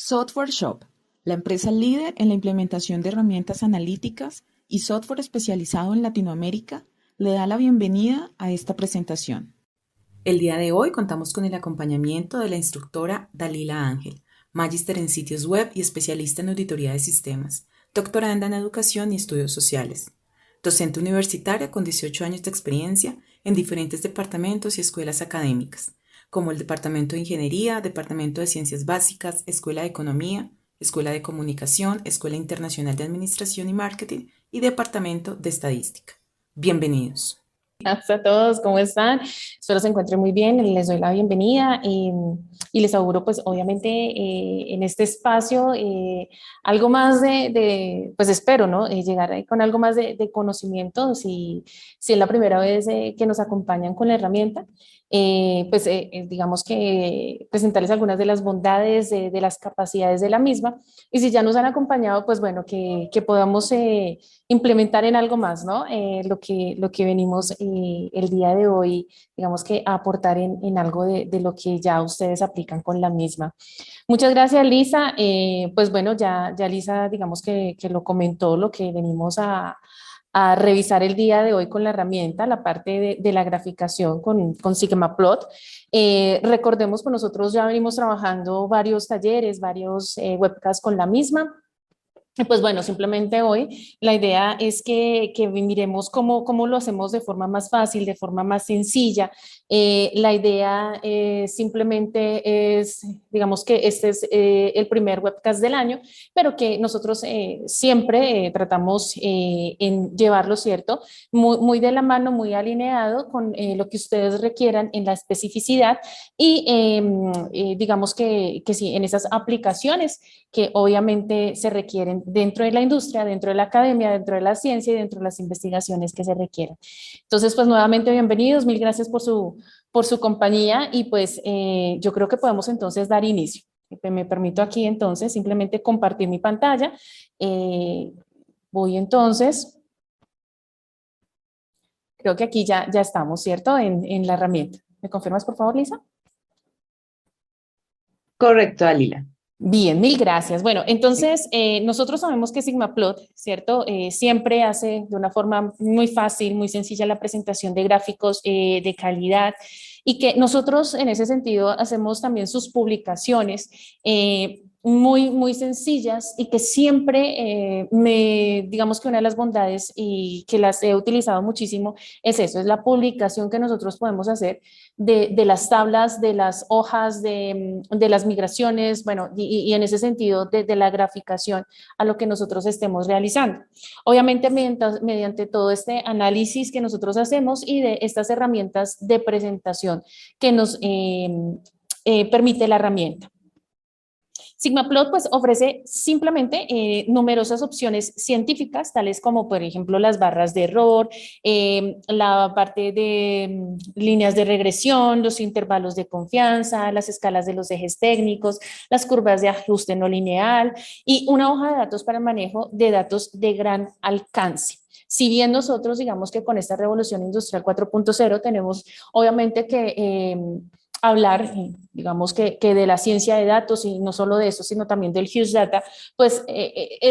Software Shop, la empresa líder en la implementación de herramientas analíticas y software especializado en Latinoamérica, le da la bienvenida a esta presentación. El día de hoy contamos con el acompañamiento de la instructora Dalila Ángel, magíster en sitios web y especialista en auditoría de sistemas, doctoranda en educación y estudios sociales, docente universitaria con 18 años de experiencia en diferentes departamentos y escuelas académicas, como el Departamento de Ingeniería, Departamento de Ciencias Básicas, Escuela de Economía, Escuela de Comunicación, Escuela Internacional de Administración y Marketing y Departamento de Estadística. Bienvenidos. Hola a todos, ¿cómo están? Espero se encuentren muy bien, les doy la bienvenida y les auguro pues obviamente en este espacio algo más pues espero, ¿no? Llegar ahí con algo más de conocimiento, si es la primera vez que nos acompañan con la herramienta, digamos que presentarles algunas de las bondades, de las capacidades de la misma y si ya nos han acompañado, pues bueno, que podamos implementar en algo más, ¿no? Lo que venimos el día de hoy, digamos que a aportar en algo de lo que ya ustedes aplican con la misma. Muchas gracias, Lisa. Pues bueno, ya Lisa, digamos que lo comentó, lo que venimos a revisar el día de hoy con la herramienta, la parte de la graficación con SigmaPlot. Recordemos que nosotros ya venimos trabajando varios talleres, varios webcasts con la misma. Pues bueno, simplemente hoy la idea es que miremos cómo lo hacemos de forma más fácil, de forma más sencilla. La idea simplemente es, digamos que este es el primer webcast del año, pero que nosotros siempre tratamos en llevarlo, ¿cierto? Muy de la mano, muy alineado con lo que ustedes requieran en la especificidad y digamos que sí, en esas aplicaciones que obviamente se requieren dentro de la industria, dentro de la academia, dentro de la ciencia y dentro de las investigaciones que se requieren. Entonces, pues nuevamente bienvenidos, mil gracias por su compañía y pues yo creo que podemos entonces dar inicio. Me permito aquí entonces simplemente compartir mi pantalla. Voy entonces, creo que aquí ya estamos, ¿cierto? En la herramienta. ¿Me confirmas, por favor, Lisa? Correcto, Dalila. Bien, mil gracias. Bueno, entonces nosotros sabemos que SigmaPlot, ¿cierto? Siempre hace de una forma muy fácil, muy sencilla la presentación de gráficos de calidad y que nosotros en ese sentido hacemos también sus publicaciones muy sencillas y que siempre digamos que una de las bondades y que las he utilizado muchísimo es eso, es la publicación que nosotros podemos hacer de las tablas, de las hojas, de las migraciones, bueno, y en ese sentido de la graficación a lo que nosotros estemos realizando. Obviamente mediante todo este análisis que nosotros hacemos y de estas herramientas de presentación que nos permite la herramienta. SigmaPlot pues ofrece simplemente numerosas opciones científicas, tales como por ejemplo las barras de error, la parte de líneas de regresión, los intervalos de confianza, las escalas de los ejes técnicos, las curvas de ajuste no lineal y una hoja de datos para el manejo de datos de gran alcance. Si bien nosotros digamos que con esta revolución industrial 4.0 tenemos obviamente que hablar, digamos que de la ciencia de datos y no solo de eso, sino también del Huge Data, pues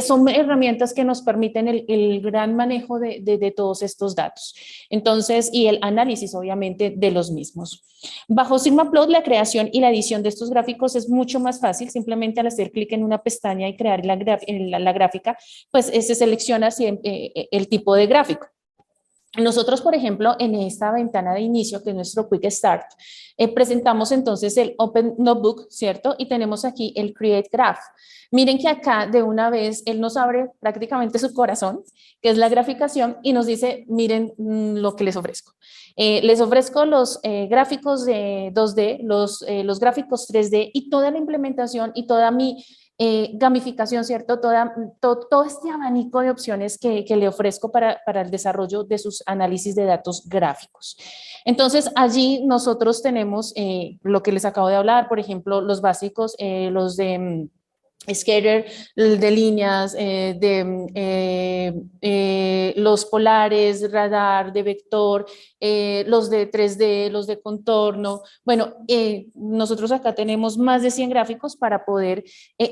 son herramientas que nos permiten el gran manejo de todos estos datos. Entonces, y el análisis obviamente de los mismos. Bajo SigmaPlot, la creación y la edición de estos gráficos es mucho más fácil, simplemente al hacer clic en una pestaña y crear la gráfica, pues se selecciona el tipo de gráfico. Nosotros, por ejemplo, en esta ventana de inicio, que es nuestro Quick Start, presentamos entonces el Open Notebook, ¿cierto? Y tenemos aquí el Create Graph. Miren que acá de una vez él nos abre prácticamente su corazón, que es la graficación, y nos dice, miren lo que les ofrezco. Les ofrezco los gráficos de 2D, los gráficos 3D y toda la implementación y toda mi gamificación, ¿cierto? Todo este abanico de opciones que le ofrezco para el desarrollo de sus análisis de datos gráficos. Entonces, allí nosotros tenemos lo que les acabo de hablar, por ejemplo, los básicos, los de scatter de líneas, los polares, radar, de vector, los de 3D, los de contorno. Bueno, nosotros acá tenemos más de 100 gráficos para poder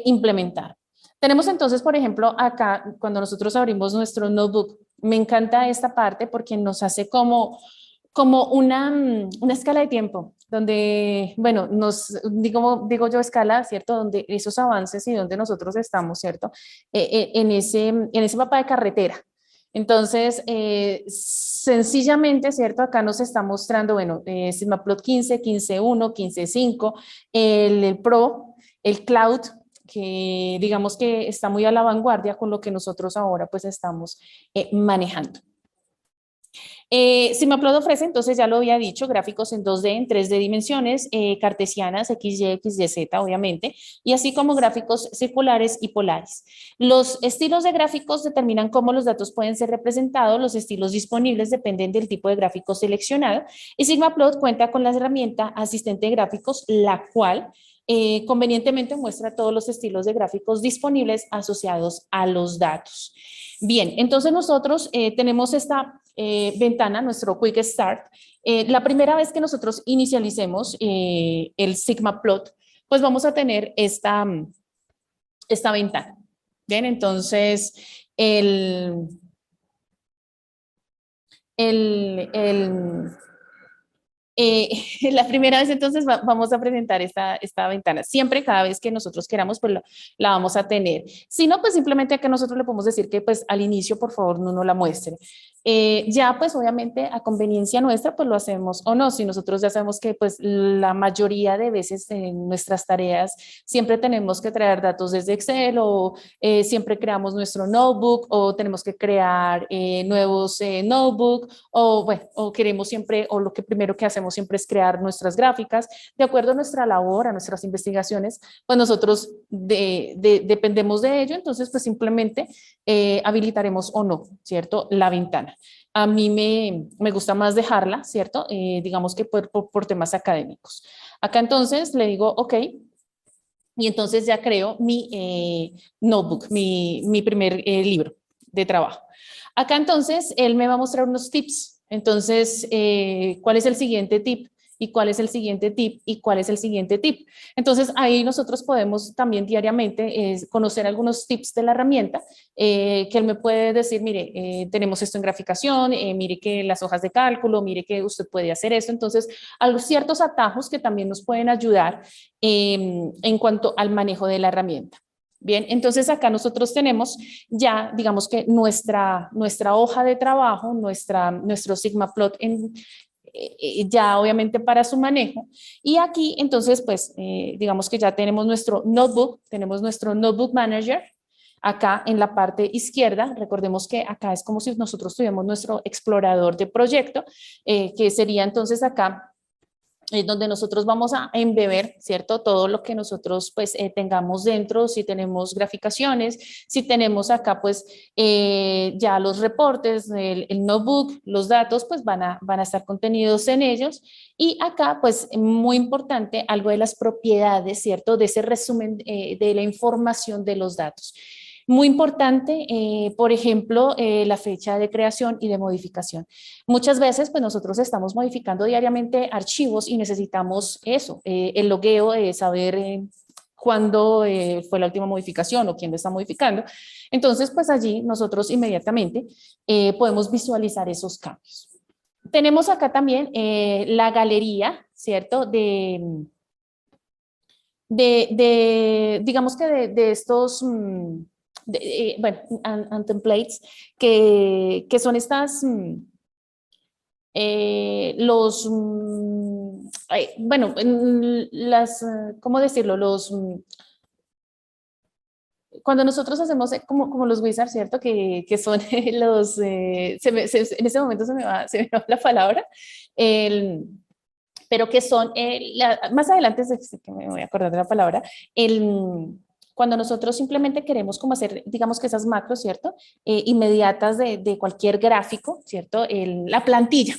implementar. Tenemos entonces, por ejemplo, acá, cuando nosotros abrimos nuestro notebook, me encanta esta parte porque nos hace como una escala de tiempo, donde, bueno, digo yo escala, ¿cierto? Donde esos avances y donde nosotros estamos, ¿cierto? En ese mapa de carretera. Entonces, sencillamente, ¿cierto? Acá nos está mostrando, bueno, Sigmaplot 15, 15.1, 15.5, el Pro, el Cloud, que digamos que está muy a la vanguardia con lo que nosotros ahora pues estamos manejando. Sigmaplot ofrece, entonces ya lo había dicho, gráficos en 2D, en 3D dimensiones, cartesianas, XY, XYZ, obviamente, y así como gráficos circulares y polares. Los estilos de gráficos determinan cómo los datos pueden ser representados, los estilos disponibles dependen del tipo de gráfico seleccionado, y Sigmaplot cuenta con la herramienta asistente de gráficos, la cual convenientemente muestra todos los estilos de gráficos disponibles asociados a los datos. Bien, entonces nosotros tenemos esta ventana, nuestro Quick Start. La primera vez que nosotros inicialicemos el Sigmaplot, pues vamos a tener esta ventana. Bien, entonces el, el, la primera vez entonces vamos a presentar esta ventana. Siempre, cada vez que nosotros queramos, pues la vamos a tener. Si no, pues simplemente que nosotros le podemos decir que pues al inicio, por favor, no nos la muestre. Ya pues obviamente a conveniencia nuestra, pues lo hacemos o no. Si nosotros ya sabemos que pues la mayoría de veces en nuestras tareas siempre tenemos que traer datos desde Excel o siempre creamos nuestro notebook o tenemos que crear nuevos notebook o bueno, o queremos siempre, o lo que primero que hacemos siempre es crear nuestras gráficas, de acuerdo a nuestra labor, a nuestras investigaciones, pues nosotros dependemos de ello, entonces pues simplemente habilitaremos o no, ¿cierto? La ventana. A mí me gusta más dejarla, ¿cierto? Digamos que por temas académicos. Acá entonces le digo, ok, y entonces ya creo mi notebook, mi primer libro de trabajo. Acá entonces él me va a mostrar unos tips. Entonces, ¿cuál es el siguiente tip? ¿Y cuál es el siguiente tip? ¿Y cuál es el siguiente tip? Entonces, ahí nosotros podemos también diariamente conocer algunos tips de la herramienta que él me puede decir, mire, tenemos esto en graficación, mire que las hojas de cálculo, mire que usted puede hacer esto. Entonces, ciertos atajos que también nos pueden ayudar en cuanto al manejo de la herramienta. Bien, entonces acá nosotros tenemos ya, digamos que nuestra hoja de trabajo, nuestro Sigmaplot ya obviamente para su manejo. Y aquí entonces, pues, digamos que ya tenemos nuestro Notebook Manager. Acá en la parte izquierda, recordemos que acá es como si nosotros tuviéramos nuestro explorador de proyecto, que sería entonces acá es donde nosotros vamos a embeber, ¿cierto? Todo lo que nosotros pues tengamos dentro, si tenemos graficaciones, si tenemos acá pues ya los reportes, el notebook, los datos pues van a estar contenidos en ellos y acá pues muy importante algo de las propiedades, ¿cierto? De ese resumen de la información de los datos. Muy importante, por ejemplo, la fecha de creación y de modificación. Muchas veces, pues nosotros estamos modificando diariamente archivos y necesitamos eso, el logueo de saber cuándo fue la última modificación o quién lo está modificando. Entonces, pues allí nosotros inmediatamente podemos visualizar esos cambios. Tenemos acá también la galería, ¿cierto? Digamos que de estos... bueno, and templates, que son estas, bueno, ¿cómo decirlo? Cuando nosotros hacemos como los wizards, ¿cierto? Que son los, en ese momento se me va la palabra, pero que son, más adelante que me voy a acordar de la palabra, cuando nosotros simplemente queremos como hacer, digamos que esas macros, ¿cierto? Inmediatas de cualquier gráfico, ¿cierto? La plantilla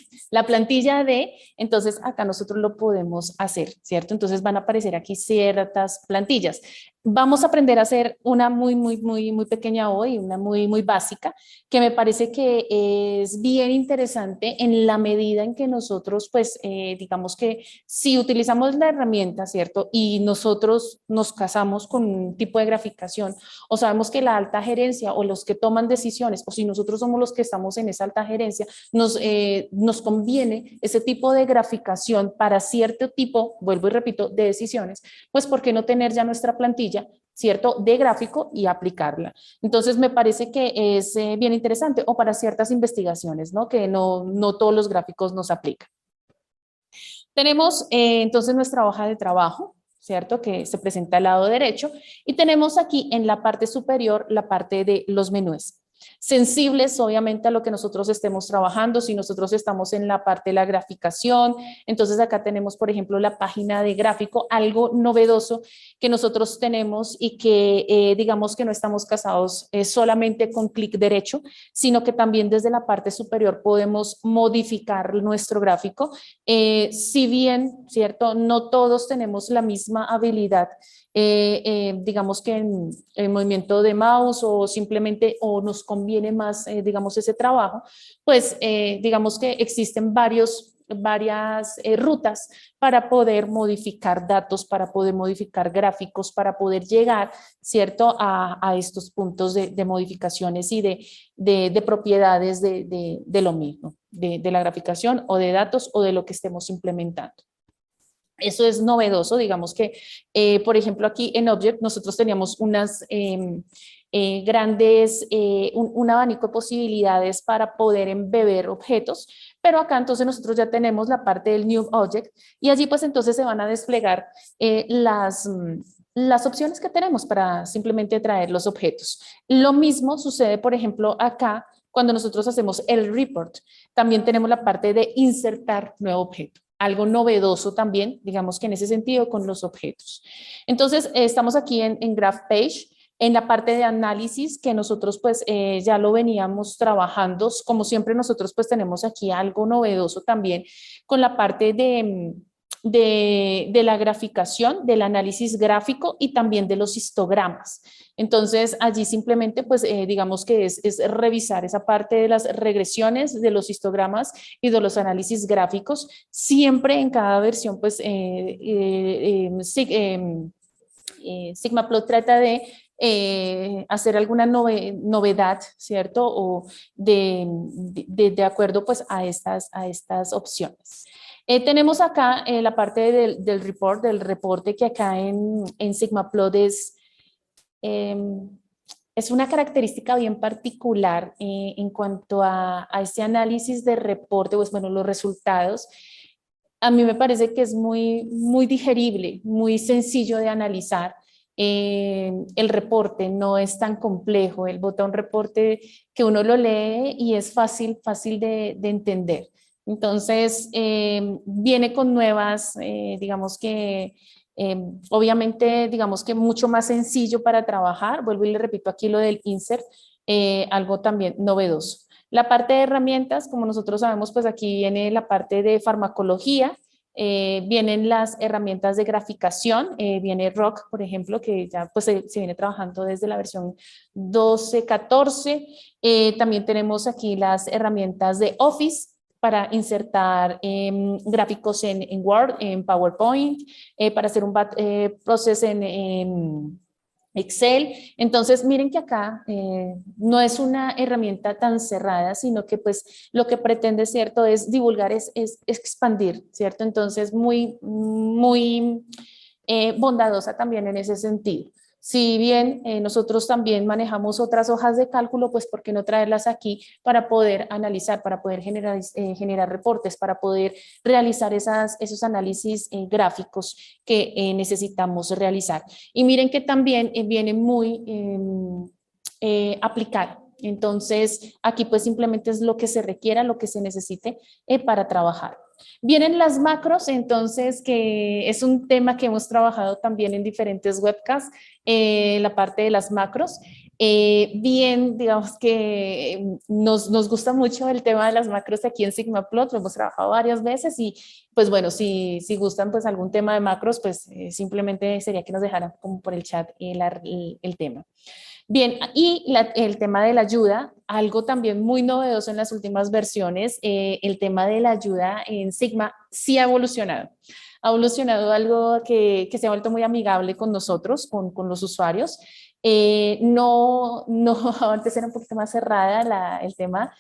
entonces acá nosotros lo podemos hacer, ¿cierto? Entonces van a aparecer aquí ciertas plantillas. Vamos a aprender a hacer una muy pequeña hoy, una muy básica, que me parece que es bien interesante en la medida en que nosotros, pues, digamos que si utilizamos la herramienta, ¿cierto? Y nosotros nos casamos con un tipo de graficación, o sabemos que la alta gerencia o los que toman decisiones, o si nosotros somos los que estamos en esa alta gerencia, nos conviene ese tipo de graficación para cierto tipo, vuelvo y repito, de decisiones, pues, ¿por qué no tener ya nuestra plantilla, cierto, de gráfico y aplicarla? Entonces, me parece que es bien interesante, o para ciertas investigaciones, ¿no? Que no todos los gráficos nos aplican. Tenemos entonces nuestra hoja de trabajo, ¿cierto? Que se presenta al lado derecho, y tenemos aquí en la parte superior la parte de los menús. Sensibles, obviamente, a lo que nosotros estemos trabajando. Si nosotros estamos en la parte de la graficación, entonces acá tenemos, por ejemplo, la página de gráfico, algo novedoso que nosotros tenemos y que digamos que no estamos casados solamente con clic derecho, sino que también desde la parte superior podemos modificar nuestro gráfico. Si bien, ¿cierto? No todos tenemos la misma habilidad, digamos que en movimiento de mouse, o simplemente o nos conviene más, digamos, ese trabajo, pues digamos que existen varias rutas para poder modificar datos, para poder modificar gráficos, para poder llegar, ¿cierto?, a estos puntos de modificaciones y de propiedades de lo mismo, de la graficación o de datos o de lo que estemos implementando. Eso es novedoso, digamos que, por ejemplo, aquí en Object nosotros teníamos unas un abanico de posibilidades para poder embeber objetos, pero acá entonces nosotros ya tenemos la parte del New Object, y allí pues entonces se van a desplegar las opciones que tenemos para simplemente traer los objetos. Lo mismo sucede, por ejemplo, acá cuando nosotros hacemos el report. También tenemos la parte de insertar nuevo objeto. Algo novedoso también, digamos que en ese sentido, con los objetos. Entonces, estamos aquí en Graph Page, en la parte de análisis, que nosotros pues ya lo veníamos trabajando. Como siempre, nosotros pues tenemos aquí algo novedoso también con la parte de la graficación, del análisis gráfico y también de los histogramas. Entonces, allí simplemente, pues, digamos que es revisar esa parte de las regresiones, de los histogramas y de los análisis gráficos. Siempre en cada versión, pues, Sigmaplot trata de hacer alguna novedad, ¿cierto? O de acuerdo, pues, a estas opciones. Tenemos acá la parte del report, del reporte, que acá en Sigmaplot es una característica bien particular en cuanto a este análisis de reporte, pues bueno, los resultados. A mí me parece que es muy digerible, muy sencillo de analizar. El reporte no es tan complejo. Él bota un reporte que uno lo lee y es fácil de entender. Entonces, viene con nuevas, digamos que, obviamente, digamos que mucho más sencillo para trabajar. Vuelvo y le repito aquí lo del insert, algo también novedoso. La parte de herramientas, como nosotros sabemos, pues aquí viene la parte de farmacología, vienen las herramientas de graficación, viene Rock, por ejemplo, que ya pues se viene trabajando desde la versión 12.14. También tenemos aquí las herramientas de Office para insertar gráficos en Word, en PowerPoint, para hacer un proceso en Excel. Entonces, miren que acá no es una herramienta tan cerrada, sino que pues lo que pretende, ¿cierto?, es divulgar, es expandir, ¿cierto? Entonces, muy bondadosa también en ese sentido. Si bien nosotros también manejamos otras hojas de cálculo, pues ¿por qué no traerlas aquí para poder analizar, para poder generar reportes, para poder realizar esos análisis gráficos que necesitamos realizar? Y miren que también viene muy aplicado. Entonces, aquí pues simplemente es lo que se requiera, lo que se necesite para trabajar. Vienen las macros, entonces, que es un tema que hemos trabajado también en diferentes webcasts, la parte de las macros. Bien, digamos que nos gusta mucho el tema de las macros aquí en SigmaPlot, lo hemos trabajado varias veces y pues bueno, si gustan pues algún tema de macros, pues simplemente sería que nos dejaran como por el chat el tema. Bien, y el tema de la ayuda, algo también muy novedoso en las últimas versiones, el tema de la ayuda en Sigma sí ha evolucionado. Ha evolucionado algo que se ha vuelto muy amigable con nosotros, con los usuarios. No, antes era un poquito más cerrada el tema,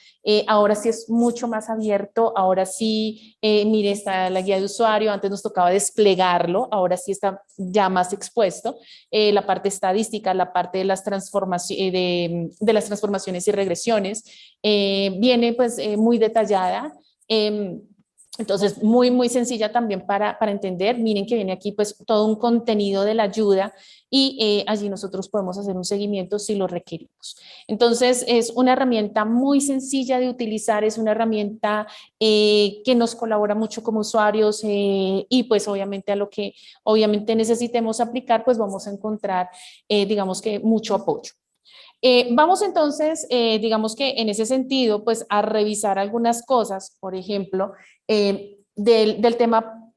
ahora sí es mucho más abierto, ahora sí, mire, está la guía de usuario, antes nos tocaba desplegarlo, ahora sí está ya más expuesto, la parte estadística, la parte de las, de las transformaciones y regresiones, viene pues muy detallada. Entonces, muy sencilla también para entender. Miren que viene aquí pues todo un contenido de la ayuda y allí nosotros podemos hacer un seguimiento si lo requerimos. Entonces, es una herramienta muy sencilla de utilizar, es una herramienta que nos colabora mucho como usuarios y pues obviamente a lo que obviamente necesitemos aplicar, pues vamos a encontrar, digamos que mucho apoyo. Vamos entonces, digamos que en ese sentido, pues a revisar algunas cosas, por ejemplo, del tema,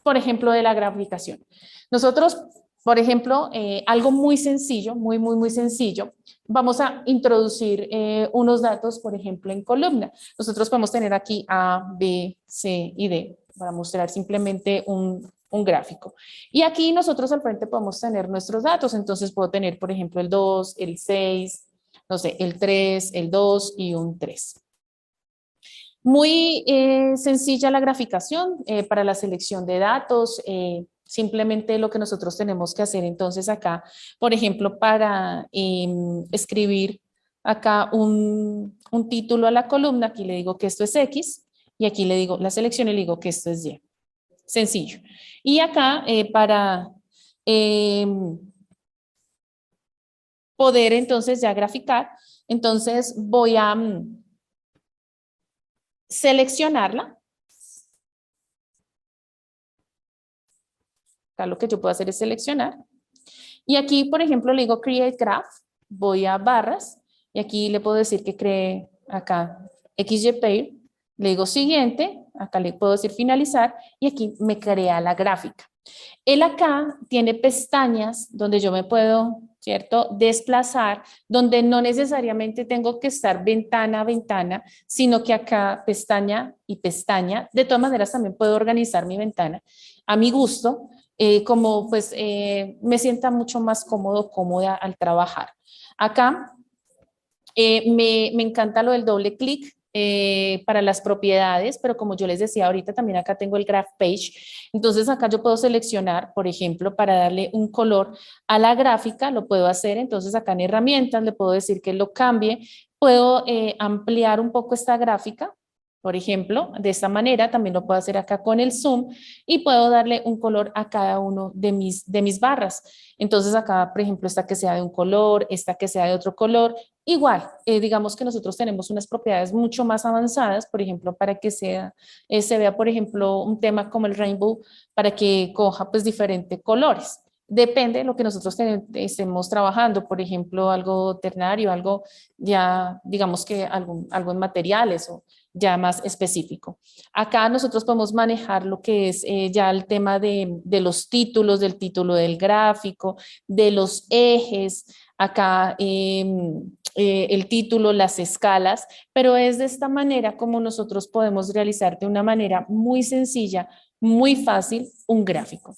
por ejemplo, de la graficación. Nosotros, por ejemplo, algo muy sencillo, muy sencillo, vamos a introducir unos datos, por ejemplo, en columna. Nosotros podemos tener aquí A, B, C y D para mostrar simplemente un gráfico. Y aquí nosotros al frente podemos tener nuestros datos, entonces puedo tener, por ejemplo, el 2, el 6, no sé, el 3, el 2 y un 3. Muy sencilla la graficación para la selección de datos. Simplemente lo que nosotros tenemos que hacer entonces acá, por ejemplo, para escribir acá un título a la columna, aquí le digo que esto es X y aquí le digo la selección y le digo que esto es Y. Sencillo. Y acá para eh, poder entonces ya graficar, entonces voy a seleccionarla. Acá lo que yo puedo hacer es seleccionar. Y aquí, por ejemplo, le digo Create Graph, voy a barras y aquí le puedo decir que cree acá XYPair, le digo siguiente, acá le puedo decir finalizar y aquí me crea la gráfica. Él acá tiene pestañas donde yo me puedo, ¿cierto?, desplazar, donde no necesariamente tengo que estar ventana a ventana, sino que acá pestaña y pestaña. De todas maneras, también puedo organizar mi ventana a mi gusto, como pues me sienta mucho más cómodo, cómoda al trabajar. Acá me encanta lo del doble clic para las propiedades, pero como yo les decía ahorita, también acá tengo el Graph Page. Entonces acá yo puedo seleccionar, por ejemplo, para darle un color a la gráfica, lo puedo hacer. Entonces acá en herramientas le puedo decir que lo cambie. Puedo ampliar un poco esta gráfica. Por ejemplo, de esta manera también lo puedo hacer acá con el zoom y puedo darle un color a cada uno de mis barras. Entonces acá, por ejemplo, esta que sea de un color, esta que sea de otro color. Igual, digamos que nosotros tenemos unas propiedades mucho más avanzadas, por ejemplo, para que sea, se vea, por ejemplo, un tema como el rainbow, para que coja pues diferentes colores. Depende de lo que nosotros estemos trabajando, por ejemplo, algo ternario, algo ya, digamos que algo en materiales o ya más específico. Acá nosotros podemos manejar lo que es ya el tema de los títulos, del título del gráfico, de los ejes, acá el título, las escalas, pero es de esta manera como nosotros podemos realizar de una manera muy sencilla, muy fácil, un gráfico.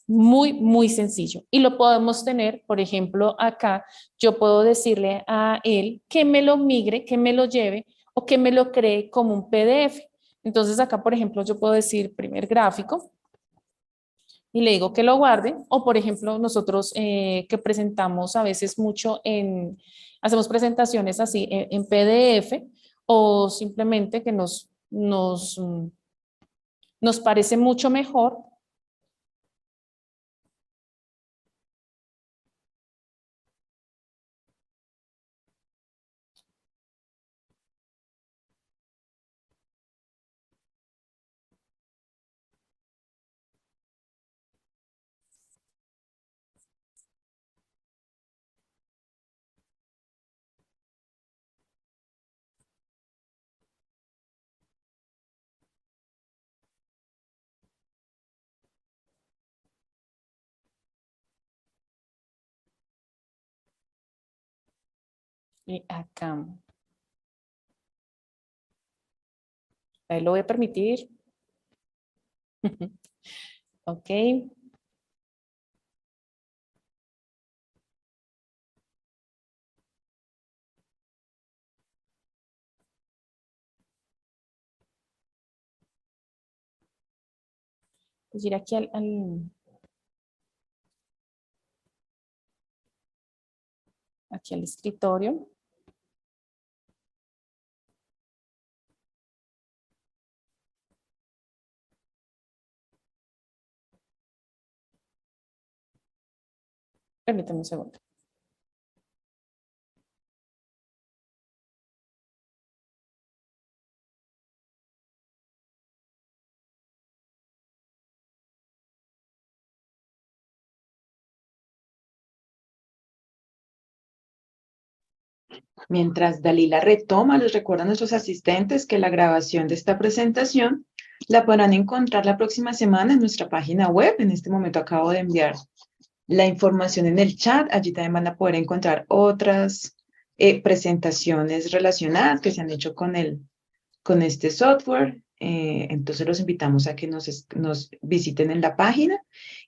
Muy sencillo. Y lo podemos tener, por ejemplo, acá yo puedo decirle a él que me lo migre, que me lo lleve o que me lo cree como un PDF. Entonces acá, por ejemplo, yo puedo decir primer gráfico y le digo que lo guarde. O, por ejemplo, nosotros que presentamos a veces mucho hacemos presentaciones así en PDF o simplemente que nos parece mucho mejor. Y acá. Ahí lo voy a permitir. Ok. Pues ir aquí aquí al escritorio. Permítame un segundo. Mientras Dalila retoma, les recuerdo a nuestros asistentes que la grabación de esta presentación la podrán encontrar la próxima semana en nuestra página web. En este momento acabo de enviar la información en el chat. Allí también van a poder encontrar otras presentaciones relacionadas que se han hecho con este software. Entonces los invitamos a que nos visiten en la página.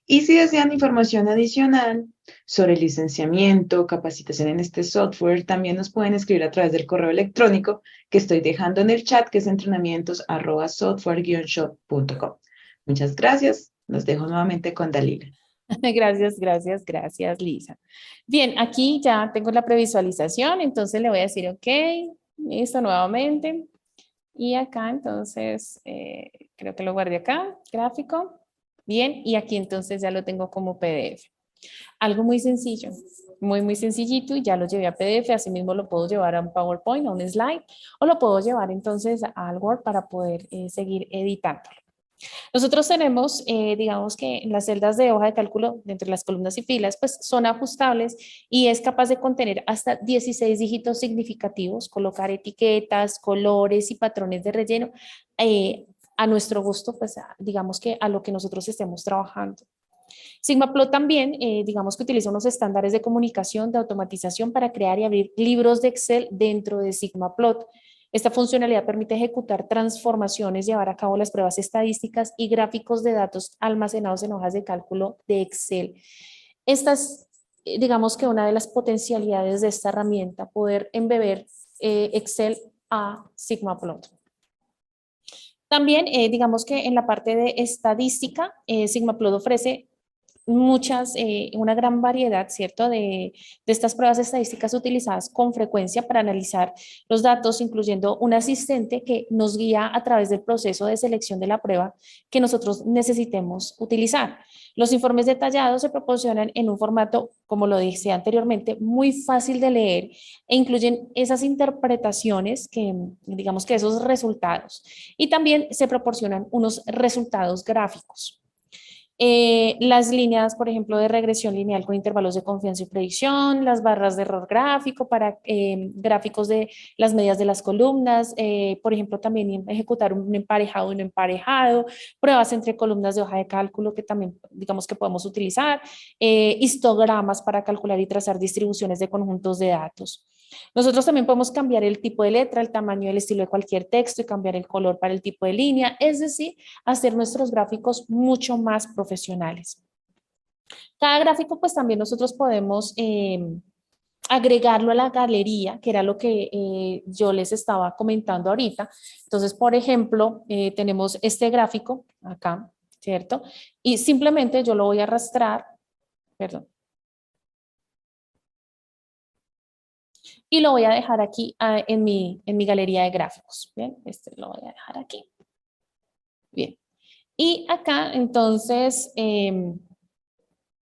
Y si desean información adicional sobre el licenciamiento, capacitación en este software, también nos pueden escribir a través del correo electrónico que estoy dejando en el chat, que es entrenamientos@software-shop.com. Muchas gracias. Los dejo nuevamente con Dalila. Gracias, gracias, gracias, Lisa. Bien, aquí ya tengo la previsualización, entonces le voy a decir ok, listo nuevamente. Y acá entonces, creo que lo guardé acá, gráfico. Bien, y aquí entonces ya lo tengo como PDF. Algo muy sencillo, muy, muy sencillito y ya lo llevé a PDF. Asimismo lo puedo llevar a un PowerPoint, a un slide, o lo puedo llevar entonces al Word para poder seguir editándolo. Nosotros tenemos, digamos que las celdas de hoja de cálculo, de entre las columnas y filas, pues son ajustables y es capaz de contener hasta 16 dígitos significativos, colocar etiquetas, colores y patrones de relleno a nuestro gusto, pues digamos que a lo que nosotros estemos trabajando. SigmaPlot también, digamos que utiliza unos estándares de comunicación, de automatización para crear y abrir libros de Excel dentro de SigmaPlot. Esta funcionalidad permite ejecutar transformaciones, llevar a cabo las pruebas estadísticas y gráficos de datos almacenados en hojas de cálculo de Excel. Esta es, digamos que una de las potencialidades de esta herramienta, poder embeber Excel a SigmaPlot. También, digamos que en la parte de estadística, SigmaPlot ofrece una gran variedad, ¿cierto?, de estas pruebas estadísticas utilizadas con frecuencia para analizar los datos, incluyendo un asistente que nos guía a través del proceso de selección de la prueba que nosotros necesitemos utilizar. Los informes detallados se proporcionan en un formato, como lo dije anteriormente, muy fácil de leer e incluyen esas interpretaciones que, digamos que esos resultados. Y también se proporcionan unos resultados gráficos. Las líneas, por ejemplo, de regresión lineal con intervalos de confianza y predicción, las barras de error gráfico para gráficos de las medidas de las columnas, por ejemplo, también ejecutar un emparejado y no emparejado, pruebas entre columnas de hoja de cálculo que también, digamos que podemos utilizar, histogramas para calcular y trazar distribuciones de conjuntos de datos. Nosotros también podemos cambiar el tipo de letra, el tamaño y el estilo de cualquier texto y cambiar el color para el tipo de línea, es decir, hacer nuestros gráficos mucho más profesionales. Cada gráfico, pues también nosotros podemos agregarlo a la galería, que era lo que yo les estaba comentando ahorita. Entonces, por ejemplo, tenemos este gráfico acá, ¿cierto? Y simplemente yo lo voy a arrastrar, perdón, y lo voy a dejar aquí en mi galería de gráficos. Bien, este lo voy a dejar aquí. Bien. Y acá, entonces,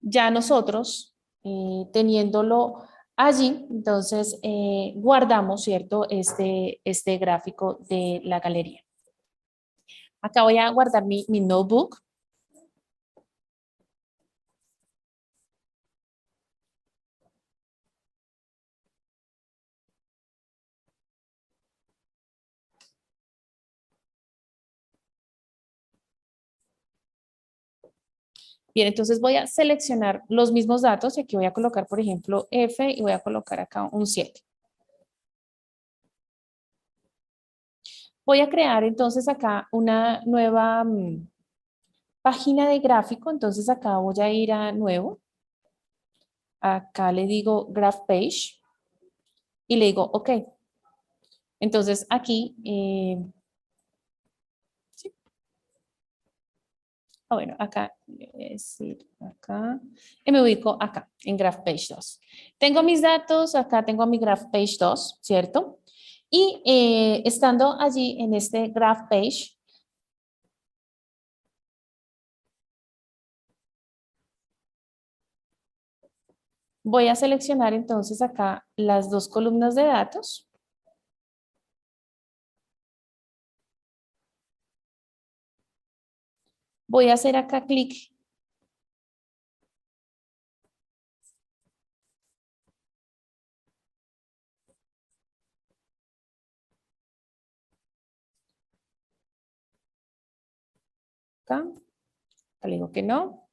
ya nosotros, teniéndolo allí, entonces guardamos, ¿cierto? Este gráfico de la galería. Acá voy a guardar mi notebook. Bien, entonces voy a seleccionar los mismos datos y aquí voy a colocar, por ejemplo, F y voy a colocar acá un 7. Voy a crear entonces acá una nueva página de gráfico. Entonces acá voy a ir a nuevo. Acá le digo Graph Page y le digo OK. Entonces aquí, sí. Bueno, acá, decir acá, y me ubico acá, en Graph Page 2. Tengo mis datos, acá tengo mi Graph Page 2, ¿cierto? Y estando allí en este Graph Page, voy a seleccionar entonces acá las dos columnas de datos. Voy a hacer acá clic acá. Acá le digo que no.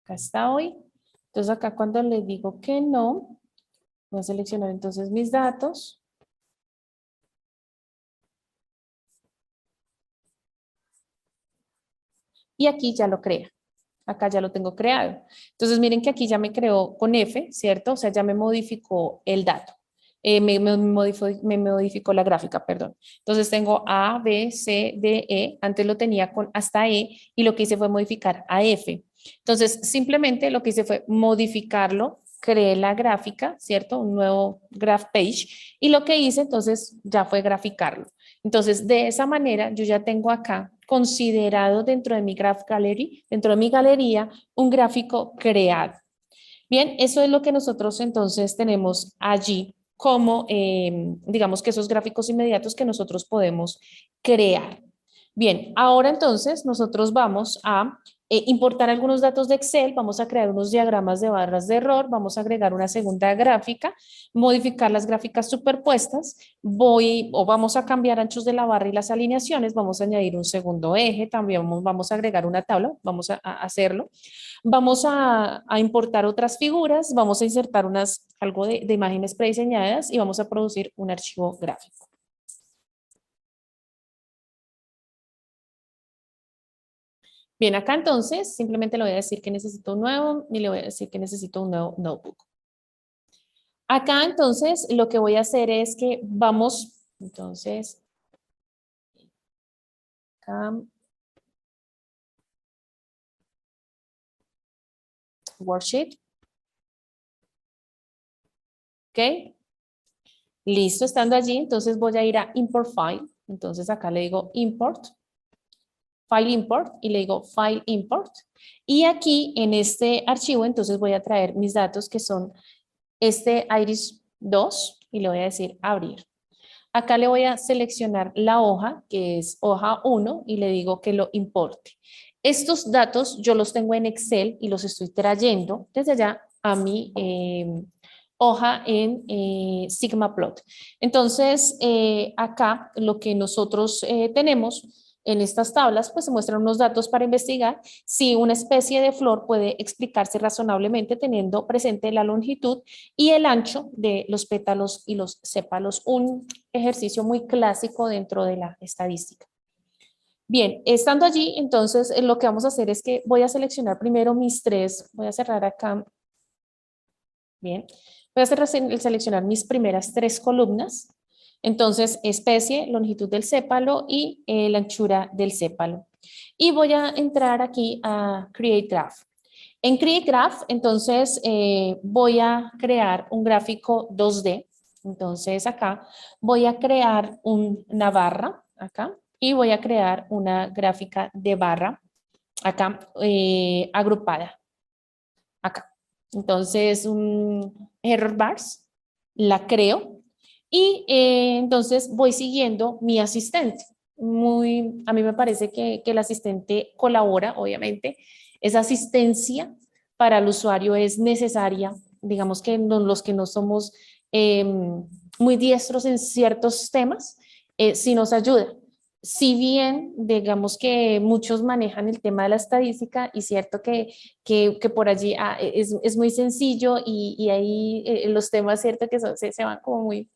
Acá está hoy. Entonces acá cuando le digo que no, voy a seleccionar entonces mis datos. Y aquí ya lo crea. Acá ya lo tengo creado. Entonces miren que aquí ya me creó con F, ¿cierto? O sea, ya me modificó el dato. Me modificó la gráfica, perdón. Entonces tengo A, B, C, D, E. Antes lo tenía con hasta E y lo que hice fue modificar a F. Entonces simplemente lo que hice fue modificarlo, creé la gráfica, ¿cierto? Un nuevo graph page y lo que hice entonces ya fue graficarlo. Entonces de esa manera yo ya tengo acá considerado dentro de mi Graph Gallery, dentro de mi galería, un gráfico creado. Bien, eso es lo que nosotros entonces tenemos allí como, digamos que esos gráficos inmediatos que nosotros podemos crear. Bien, ahora entonces nosotros vamos a importar algunos datos de Excel, vamos a crear unos diagramas de barras de error, vamos a agregar una segunda gráfica, modificar las gráficas superpuestas, vamos a cambiar anchos de la barra y las alineaciones, vamos a añadir un segundo eje, también vamos a agregar una tabla, vamos a hacerlo. Vamos a importar otras figuras, vamos a insertar algo de imágenes prediseñadas y vamos a producir un archivo gráfico. Bien, acá entonces simplemente le voy a decir que necesito un nuevo y le voy a decir que necesito un nuevo notebook. Acá entonces lo que voy a hacer es que vamos, entonces, acá, worksheet, ¿ok? Listo, estando allí, entonces voy a ir a import file, entonces acá le digo import, file import y le digo file import. Y aquí en este archivo entonces voy a traer mis datos que son este iris 2 y le voy a decir abrir. Acá le voy a seleccionar la hoja que es hoja 1 y le digo que lo importe. Estos datos yo los tengo en Excel y los estoy trayendo desde allá a mi hoja en Sigmaplot. Entonces, acá lo que nosotros tenemos en estas tablas, pues se muestran unos datos para investigar si una especie de flor puede explicarse razonablemente teniendo presente la longitud y el ancho de los pétalos y los sépalos, un ejercicio muy clásico dentro de la estadística. Bien, estando allí, entonces lo que vamos a hacer es que voy a seleccionar primero mis tres, voy a cerrar acá, bien, voy a seleccionar mis primeras tres columnas. Entonces, especie, longitud del sépalo y la anchura del sépalo. Y voy a entrar aquí a Create Graph. En Create Graph, entonces, voy a crear un gráfico 2D. Entonces, acá voy a crear una barra, acá, y voy a crear una gráfica de barra, acá, agrupada, acá. Entonces, un error bars, la creo y entonces voy siguiendo mi asistente. A mí me parece que el asistente colabora, obviamente. Esa asistencia para el usuario es necesaria. Digamos que los que no somos eh, muy diestros en ciertos temas, sí nos ayuda. Si bien, digamos que muchos manejan el tema de la estadística y cierto que por allí es muy sencillo y ahí los temas, cierto, que se van como muy,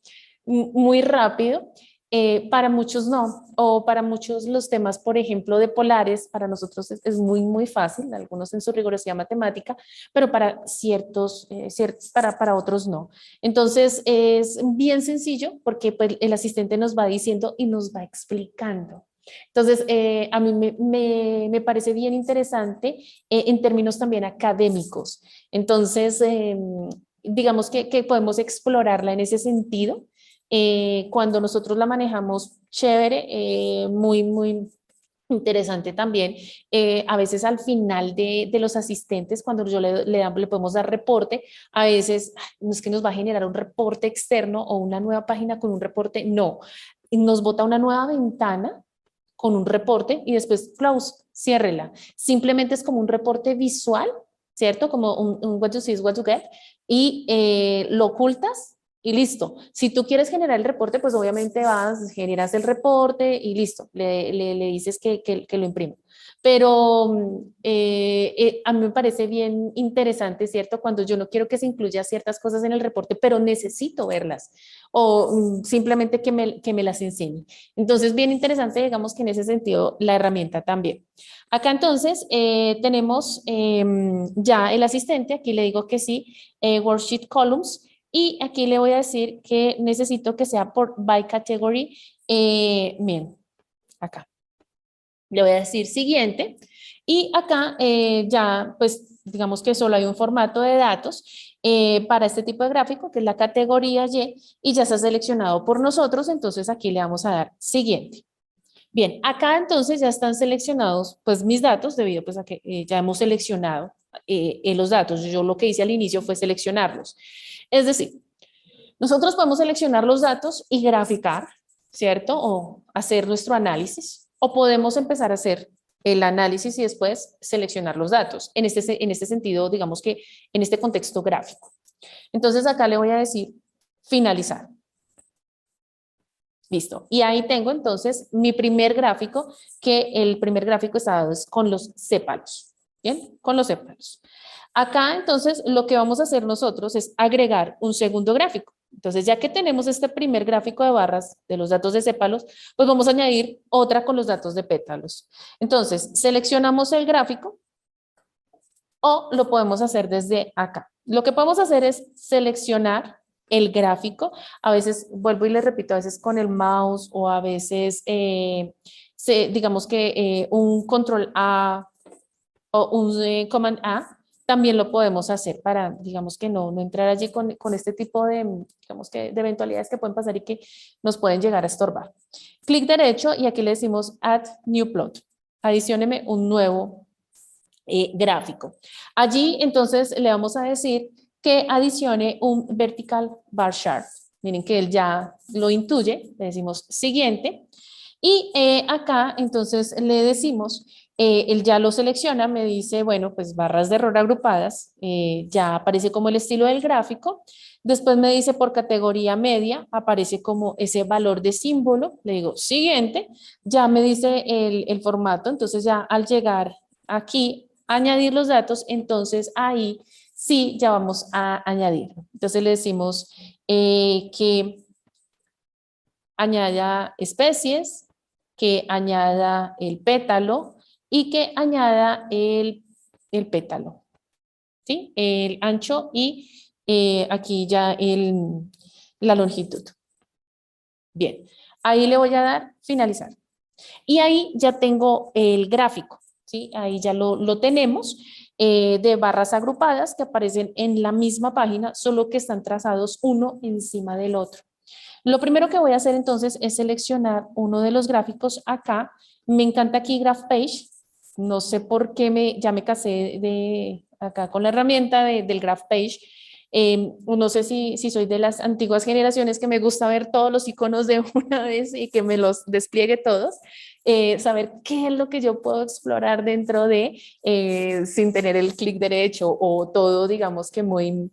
muy rápido. Para muchos no, o para muchos los temas, por ejemplo, de polares, para nosotros es muy, muy fácil, algunos en su rigurosidad matemática, pero para para otros no. Entonces, es bien sencillo porque pues, el asistente nos va diciendo y nos va explicando. Entonces, a mí me parece bien interesante en términos también académicos. Entonces, digamos que podemos explorarla en ese sentido cuando nosotros la manejamos chévere, muy, muy interesante también. A veces al final de los asistentes, cuando le podemos dar reporte, a veces no es que nos va a generar un reporte externo o una nueva página con un reporte, no. Nos bota una nueva ventana con un reporte y después close, ciérrela. Simplemente es como un reporte visual, ¿cierto? Como un what you see is what you get y lo ocultas y listo. Si tú quieres generar el reporte, pues obviamente vas, generas el reporte y listo, le dices que lo imprime. Pero a mí me parece bien interesante, ¿cierto? Cuando yo no quiero que se incluya ciertas cosas en el reporte, pero necesito verlas o simplemente que me las enseñe. Entonces, bien interesante, digamos que en ese sentido, la herramienta también. Acá entonces tenemos ya el asistente, aquí le digo que sí, worksheet columns, y aquí le voy a decir que necesito que sea por by category. Bien, acá. Le voy a decir siguiente. Y acá ya, pues, digamos que solo hay un formato de datos para este tipo de gráfico, que es la categoría y ya está seleccionado por nosotros. Entonces aquí le vamos a dar siguiente. Bien, acá entonces ya están seleccionados pues mis datos debido pues a que ya hemos seleccionado los datos. Yo lo que hice al inicio fue seleccionarlos. Es decir, nosotros podemos seleccionar los datos y graficar, ¿cierto? O hacer nuestro análisis. O podemos empezar a hacer el análisis y después seleccionar los datos. En este sentido, digamos que en este contexto gráfico. Entonces acá le voy a decir finalizar. Listo. Y ahí tengo entonces mi primer gráfico, que el primer gráfico está dado es con los sépalos. Bien, con los sépalos. Acá entonces lo que vamos a hacer nosotros es agregar un segundo gráfico. Entonces, ya que tenemos este primer gráfico de barras de los datos de sépalos, pues vamos a añadir otra con los datos de pétalos. Entonces, seleccionamos el gráfico o lo podemos hacer desde acá. Lo que podemos hacer es seleccionar el gráfico. A veces, vuelvo y les repito, a veces con el mouse o a veces, digamos que un control A o un command A, también lo podemos hacer para, digamos que no entrar allí con este tipo de, digamos que de eventualidades que pueden pasar y que nos pueden llegar a estorbar. Clic derecho y aquí le decimos Add New Plot. Adicióneme un nuevo gráfico. Allí entonces le vamos a decir que adicione un vertical bar chart. Miren que él ya lo intuye, le decimos siguiente. Y acá entonces le decimos, él ya lo selecciona, me dice, bueno, pues barras de error agrupadas, ya aparece como el estilo del gráfico. Después me dice por categoría media, aparece como ese valor de símbolo. Le digo siguiente, ya me dice el formato. Entonces ya al llegar aquí, añadir los datos, entonces ahí sí ya vamos a añadir. Entonces le decimos que añada especies, que añada el pétalo y que añada el pétalo, ¿sí? El ancho y aquí ya la longitud. Bien, ahí le voy a dar finalizar. Y ahí ya tengo el gráfico, ¿sí? Ahí ya lo tenemos de barras agrupadas que aparecen en la misma página, solo que están trazados uno encima del otro. Lo primero que voy a hacer entonces es seleccionar uno de los gráficos acá. Me encanta aquí Graph Page. No sé por qué ya me casé de acá con la herramienta del Graph Page. No sé si soy de las antiguas generaciones que me gusta ver todos los iconos de una vez y que me los despliegue todos. Saber qué es lo que yo puedo explorar dentro sin tener el clic derecho o todo, digamos que muy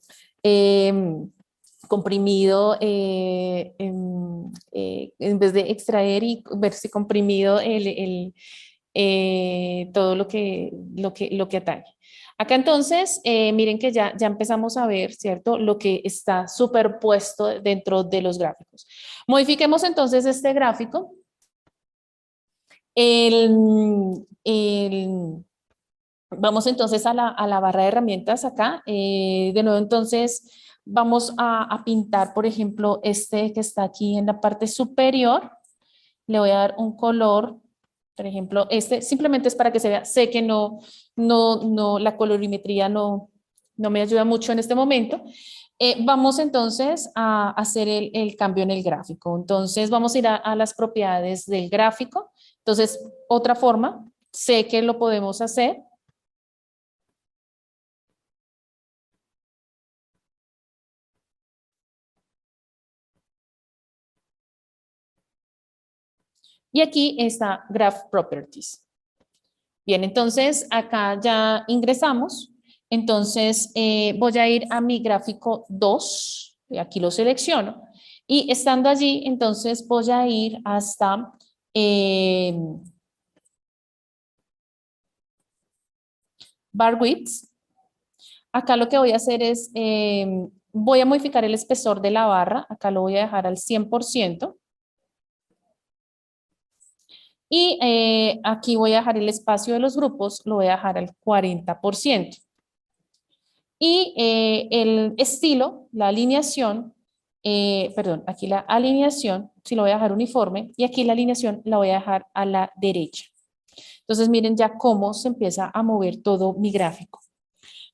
comprimido en vez de extraer y ver si comprimido todo lo que atañe. Acá entonces, miren que ya empezamos a ver, ¿cierto? Lo que está superpuesto dentro de los gráficos. Modifiquemos entonces este gráfico. Vamos entonces a la barra de herramientas acá. De nuevo entonces vamos a pintar, por ejemplo, este que está aquí en la parte superior. Le voy a dar un color, por ejemplo, este simplemente es para que se vea. Sé que la colorimetría no me ayuda mucho en este momento. Vamos entonces a hacer el cambio en el gráfico. Entonces vamos a ir a las propiedades del gráfico. Entonces, otra forma, sé que lo podemos hacer. Y aquí está Graph Properties. Bien, entonces acá ya ingresamos. Entonces voy a ir a mi gráfico 2. Y aquí lo selecciono. Y estando allí, entonces voy a ir hasta Bar Width. Acá lo que voy a hacer es, voy a modificar el espesor de la barra. Acá lo voy a dejar al 100%. Y aquí voy a dejar el espacio de los grupos, lo voy a dejar al 40%. Y el estilo, la alineación, aquí la alineación, sí lo voy a dejar uniforme, y aquí la alineación la voy a dejar a la derecha. Entonces miren ya cómo se empieza a mover todo mi gráfico.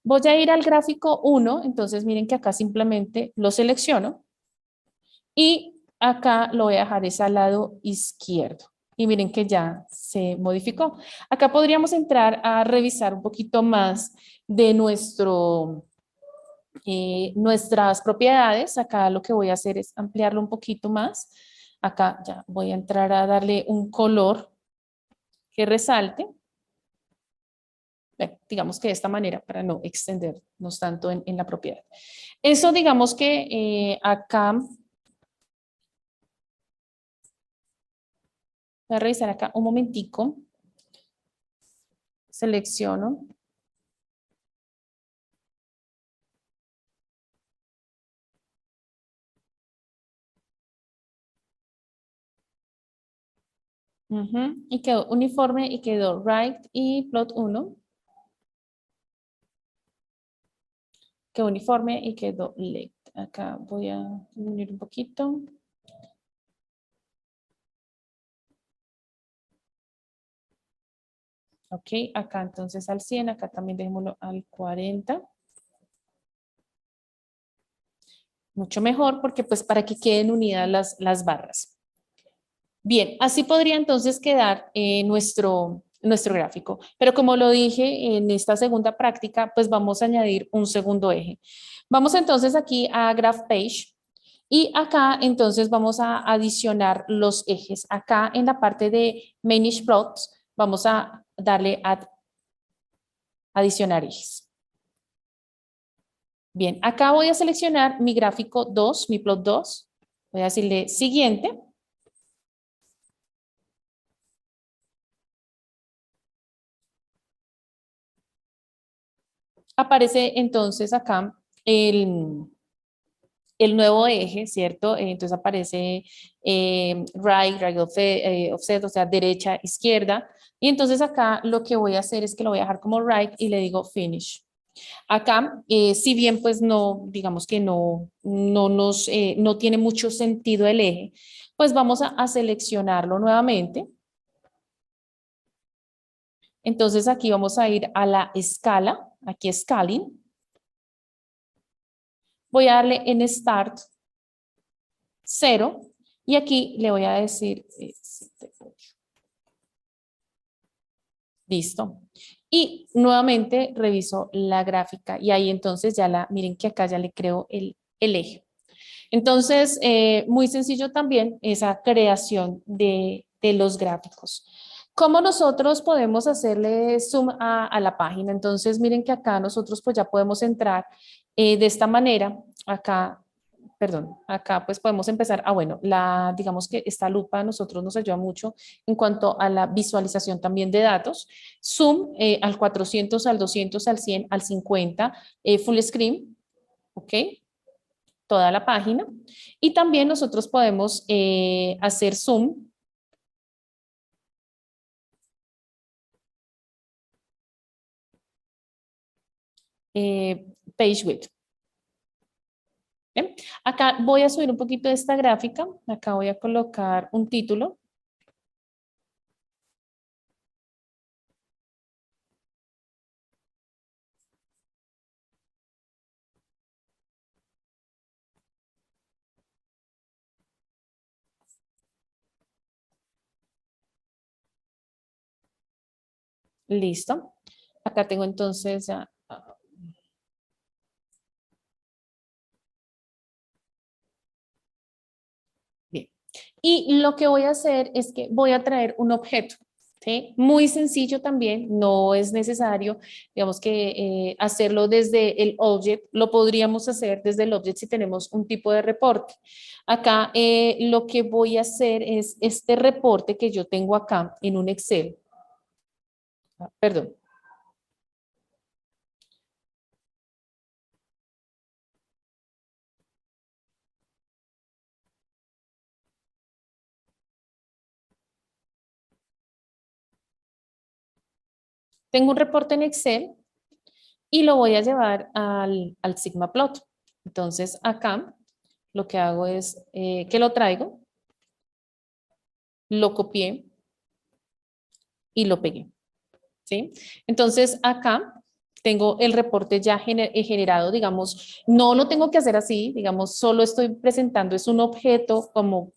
Voy a ir al gráfico 1, entonces miren que acá simplemente lo selecciono y acá lo voy a dejar es al lado izquierdo. Y miren que ya se modificó. Acá podríamos entrar a revisar un poquito más de nuestras propiedades. Acá lo que voy a hacer es ampliarlo un poquito más. Acá ya voy a entrar a darle un color que resalte. Bueno, digamos que de esta manera para no extendernos tanto en la propiedad. Eso digamos que acá, voy a revisar acá un momentico. Selecciono. Y quedó uniforme y quedó right y plot 1. Quedó uniforme y quedó left. Acá voy a disminuir un poquito. Ok, acá entonces al 100, acá también dejémoslo al 40. Mucho mejor porque pues para que queden unidas las barras. Bien, así podría entonces quedar nuestro gráfico. Pero como lo dije en esta segunda práctica, pues vamos a añadir un segundo eje. Vamos entonces aquí a Graph Page y acá entonces vamos a adicionar los ejes. Acá en la parte de Manage Plots vamos a darle a adicionar ejes. Bien, acá voy a seleccionar mi gráfico 2, mi plot 2. Voy a decirle siguiente. Aparece entonces acá el nuevo eje, ¿cierto? Entonces aparece right offset, o sea, derecha, izquierda. Y entonces acá lo que voy a hacer es que lo voy a dejar como right y le digo finish. Acá, si bien pues no, digamos que no tiene mucho sentido el eje, pues vamos a seleccionarlo nuevamente. Entonces aquí vamos a ir a la escala, aquí scaling. Voy a darle en Start 0 y aquí le voy a decir 78. Listo. Y nuevamente reviso la gráfica y ahí entonces miren que acá ya le creo el eje. Entonces, muy sencillo también esa creación de los gráficos. ¿Cómo nosotros podemos hacerle zoom a la página? Entonces, miren que acá nosotros pues ya podemos entrar de esta manera. Acá perdón, acá pues podemos empezar. Bueno, digamos que esta lupa a nosotros nos ayuda mucho en cuanto a la visualización también de datos. Zoom al 400, al 200, al 100, al 50, full screen, ¿ok? Toda la página. Y también nosotros podemos hacer zoom page width. ¿Bien? Acá voy a subir un poquito de esta gráfica. Acá voy a colocar un título. Listo. Acá tengo entonces ya. Bien. Y lo que voy a hacer es que voy a traer un objeto. ¿Sí? Muy sencillo también, no es necesario, digamos que hacerlo desde el object, lo podríamos hacer desde el object si tenemos un tipo de reporte. Acá lo que voy a hacer es este reporte que yo tengo acá en un Excel. Perdón. Tengo un reporte en Excel y lo voy a llevar al Sigmaplot. Entonces acá lo que hago es que lo traigo, lo copié y lo pegué. ¿Sí? Entonces acá tengo el reporte ya generado, digamos, no lo tengo que hacer así, digamos, solo estoy presentando, es un objeto como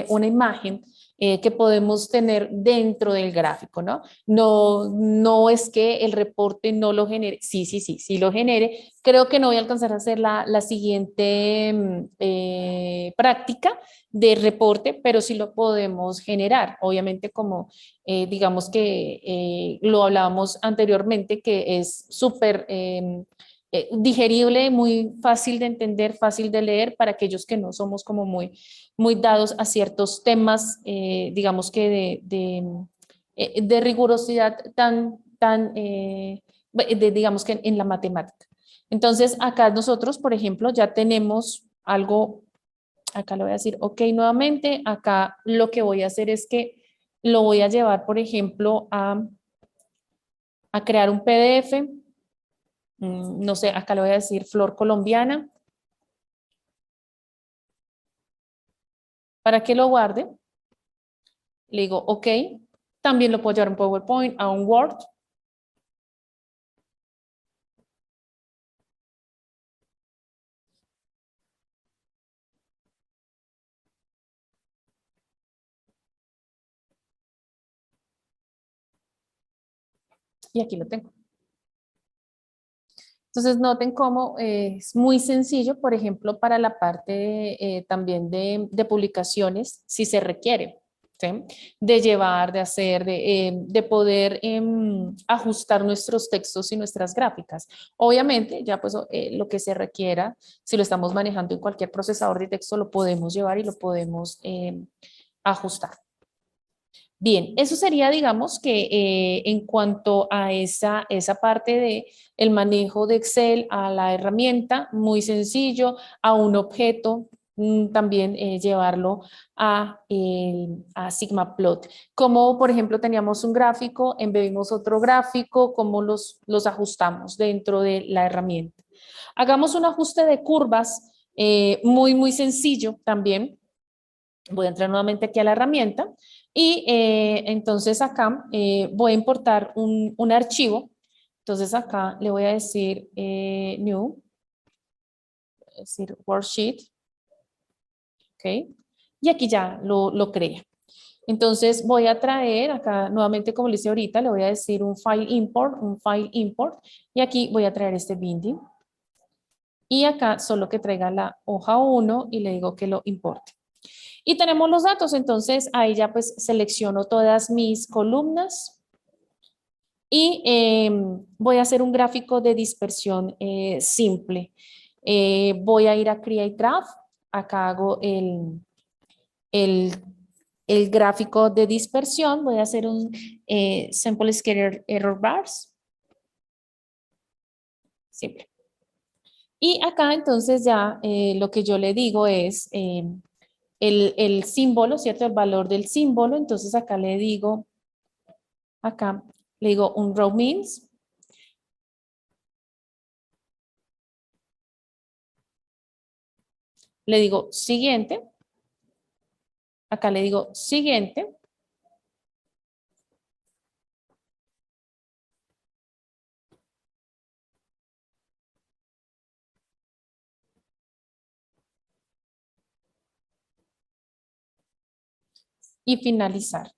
una imagen que podemos tener dentro del gráfico, ¿no? No es que el reporte no lo genere, sí lo genere. Creo que no voy a alcanzar a hacer la siguiente práctica de reporte, pero sí lo podemos generar, obviamente como digamos que lo hablábamos anteriormente, que es súper digerible, muy fácil de entender, fácil de leer para aquellos que no somos como muy dados a ciertos temas, digamos que de rigurosidad digamos que en la matemática. Entonces, acá nosotros, por ejemplo, ya tenemos algo, acá lo voy a decir, ok, nuevamente, acá lo que voy a hacer es que lo voy a llevar, por ejemplo, a crear un PDF, no sé, acá le voy a decir flor colombiana, para que lo guarde. Le digo, ok, también lo puedo llevar a un PowerPoint, a un Word. Y aquí lo tengo. Entonces, noten cómo es muy sencillo, por ejemplo, para la parte también de publicaciones, si se requiere, ¿sí? De llevar, de hacer, de poder ajustar nuestros textos y nuestras gráficas. Obviamente, ya pues lo que se requiera, si lo estamos manejando en cualquier procesador de texto, lo podemos llevar y lo podemos ajustar. Bien, eso sería, digamos, que en cuanto a esa parte de el manejo de Excel a la herramienta, muy sencillo, a un objeto, también llevarlo a Sigmaplot. Como, por ejemplo, teníamos un gráfico, embebimos otro gráfico, cómo los ajustamos dentro de la herramienta. Hagamos un ajuste de curvas muy sencillo también. Voy a entrar nuevamente aquí a la herramienta y entonces acá voy a importar un archivo. Entonces acá le voy a decir new, es decir, worksheet, ¿ok? Y aquí ya lo crea. Entonces voy a traer acá nuevamente, como le hice ahorita, le voy a decir un file import, y aquí voy a traer este binding. Y acá solo que traiga la hoja 1 y le digo que lo importe. Y tenemos los datos, entonces ahí ya pues selecciono todas mis columnas y voy a hacer un gráfico de dispersión simple. Voy a ir a Create Graph acá hago el, el gráfico de dispersión. Voy a hacer un sample scatter error bars. Simple. Y acá entonces ya lo que yo le digo es el símbolo, ¿cierto? El valor del símbolo. Entonces acá le digo un row means. Le digo siguiente. Acá le digo siguiente. Y finalizar.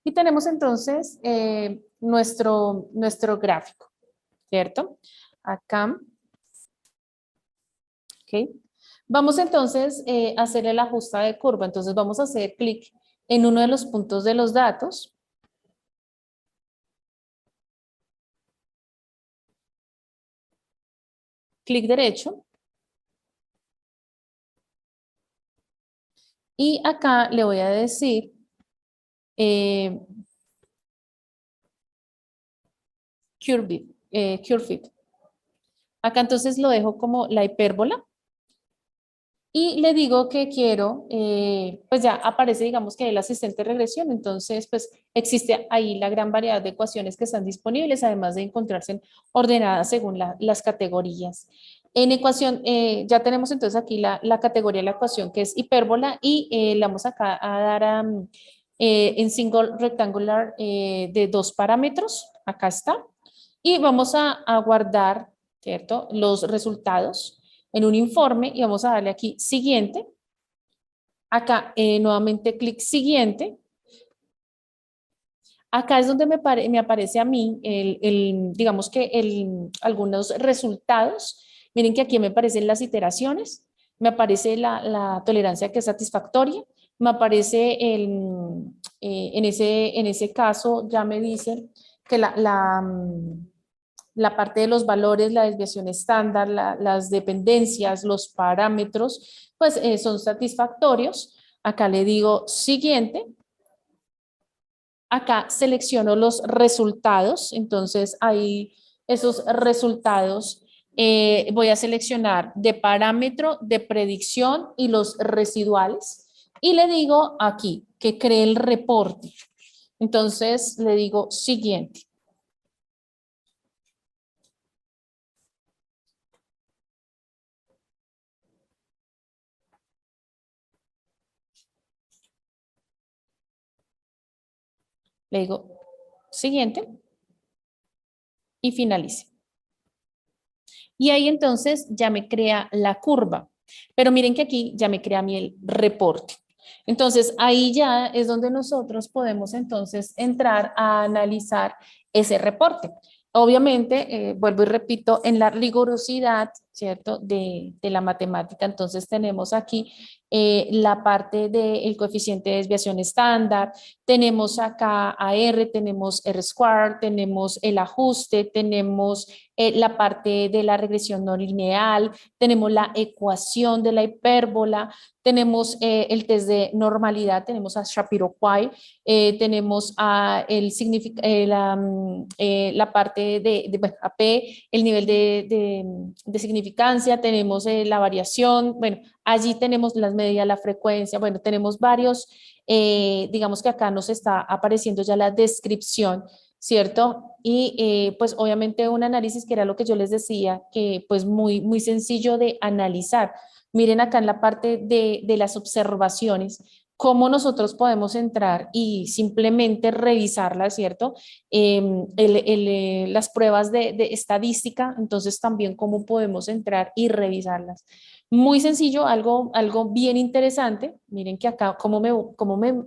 Y tenemos entonces nuestro gráfico, ¿cierto? Acá. ¿Ok? Vamos entonces a hacer el ajuste de curva. Entonces vamos a hacer clic en uno de los puntos de los datos. Clic derecho. Y acá le voy a decir curve fit. Acá entonces lo dejo como la hipérbola. Y le digo que quiero, pues ya aparece, digamos que el asistente de regresión, entonces pues existe ahí la gran variedad de ecuaciones que están disponibles, además de encontrarse ordenadas según las categorías. En ecuación, ya tenemos entonces aquí la categoría de la ecuación que es hipérbola y le vamos acá a dar en single rectangular de 2 parámetros, acá está, y vamos a guardar, ¿cierto? Los resultados en un informe y vamos a darle aquí siguiente. Acá nuevamente clic siguiente. Acá es donde me aparece a mí digamos que algunos resultados. Miren que aquí me aparecen las iteraciones, me aparece la tolerancia que es satisfactoria, me aparece en ese caso ya me dice que la parte de los valores, la desviación estándar, las dependencias, los parámetros, pues son satisfactorios. Acá le digo siguiente. Acá selecciono los resultados, entonces ahí esos resultados voy a seleccionar de parámetro, de predicción y los residuales. Y le digo aquí que cree el reporte. Entonces le digo siguiente. Le digo siguiente y finalice. Y ahí entonces ya me crea la curva. Pero miren que aquí ya me crea a mí el reporte. Entonces ahí ya es donde nosotros podemos entonces entrar a analizar ese reporte. Obviamente, vuelvo y repito, en la rigurosidad, ¿cierto? De la matemática, entonces tenemos aquí la parte del coeficiente de desviación estándar, tenemos acá AR, tenemos R square, tenemos el ajuste, tenemos la parte de la regresión no lineal, tenemos la ecuación de la hipérbola, tenemos el test de normalidad, tenemos a Shapiro-Quay, tenemos a la parte bueno, AP, el nivel de significancia, tenemos la variación, bueno, allí tenemos las medidas, la frecuencia, bueno, tenemos varios, digamos que acá nos está apareciendo ya la descripción, ¿cierto? Y pues obviamente un análisis que era lo que yo les decía, que pues muy sencillo de analizar. Miren acá en la parte de las observaciones, cómo nosotros podemos entrar y simplemente revisarlas, ¿cierto? Las pruebas de estadística, entonces también cómo podemos entrar y revisarlas. Muy sencillo, algo bien interesante. Miren que acá